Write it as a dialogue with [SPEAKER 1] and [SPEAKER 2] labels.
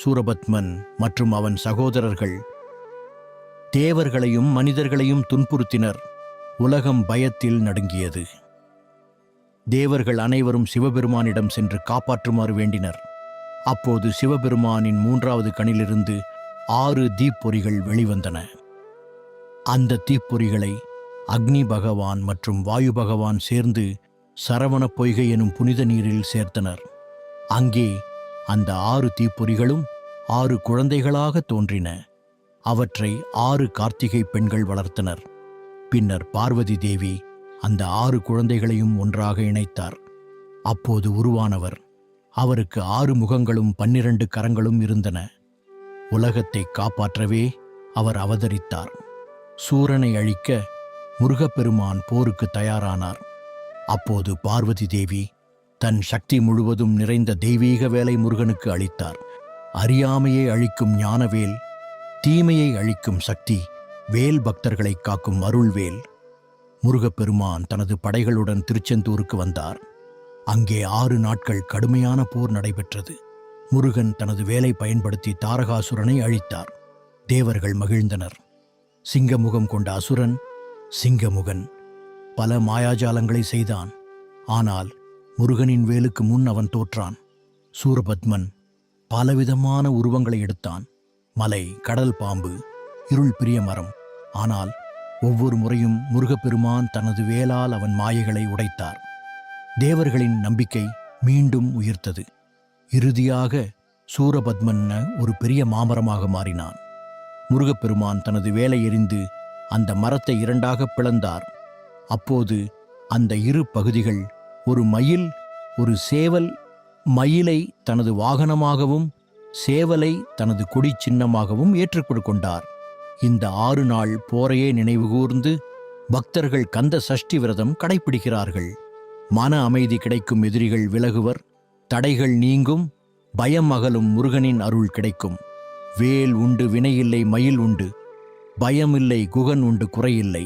[SPEAKER 1] சூரபத்மன் மற்றும் அவன் சகோதரர்கள் தேவர்களையும் மனிதர்களையும் துன்புறுத்தினர். உலகம் பயத்தில் நடுங்கியது. தேவர்கள் அனைவரும் சிவபெருமானிடம் சென்று காப்பாற்றுமாறு வேண்டினர். அப்போது சிவபெருமானின் 3வது கண்ணிலிருந்து 6 தீப்பொறிகள் வெளிவந்தன. அந்த தீப்பொறிகளை அக்னி பகவான் மற்றும் வாயு பகவான் சேர்ந்து சரவண பொய்கை எனும் புனித நீரில் சேர்த்தனர். அங்கே அந்த 6 தீப்பொறிகளும் 6 குழந்தைகளாக தோன்றின. அவற்றை 6 கார்த்திகை பெண்கள் வளர்த்தனர். பின்னர் பார்வதி தேவி அந்த 6 குழந்தைகளையும் ஒன்றாக இணைத்தார். அப்போது உருவானவர். அவருக்கு 6 முகங்களும் 12 கரங்களும் இருந்தன. உலகத்தை காப்பாற்றவே அவர் அவதரித்தார். சூரனை அழிக்க முருகப்பெருமான் போருக்கு தயாரானார். அப்போது பார்வதி தேவி தன் சக்தி முழுவதும் நிறைந்த தெய்வீக வேலை முருகனுக்கு அளித்தார். அறியாமையை அழிக்கும் ஞானவேல், தீமையை அழிக்கும் சக்தி, வேல் பக்தர்களை காக்கும் அருள்வேல். முருகப்பெருமான் தனது படைகளுடன் திருச்செந்தூருக்கு வந்தார். அங்கே 6 நாட்கள் கடுமையான போர் நடைபெற்றது. முருகன் தனது வேலை பயன்படுத்தி தாரகாசுரனை அழித்தார். தேவர்கள் மகிழ்ந்தனர். சிங்கமுகம் கொண்ட அசுரன் சிங்கமுகன் பல மாயாஜாலங்களை செய்தான். ஆனால் முருகனின் வேலுக்கு முன் அவன் தோற்றான். சூரபத்மன் பலவிதமான உருவங்களை எடுத்தான். மலை, கடல் பாம்பு, இருள் பிரிய மரம். ஆனால் ஒவ்வொரு முறையும் முருகப்பெருமான் தனது வேலால் அவன் மாயைகளை உடைத்தார். தேவர்களின் நம்பிக்கை மீண்டும் உயிர்த்தது. இறுதியாக சூரபத்மன் ஒரு பெரிய மாமரமாக மாறினான். முருகப்பெருமான் தனது வேலை எறிந்து அந்த மரத்தை 2ஆக பிளந்தார். அப்போது அந்த 2 பகுதிகள், ஒரு மயில், ஒரு சேவல், மயிலை தனது வாகனமாகவும் சேவலை தனது கொடி சின்னமாகவும் ஏற்றுக்கொண்டார். இந்த 6 நாள் போரையே நினைவுகூர்ந்து பக்தர்கள் கந்த சஷ்டி விரதம் கடைபிடிக்கிறார்கள். மன அமைதி கிடைக்கும், எதிரிகள் விலகுவர், தடைகள் நீங்கும், பயம் அகலும், முருகனின் அருள் கிடைக்கும். வேல் உண்டு வினையில்லை, மயில் உண்டு பயமில்லை, குகன் உண்டு குறையில்லை.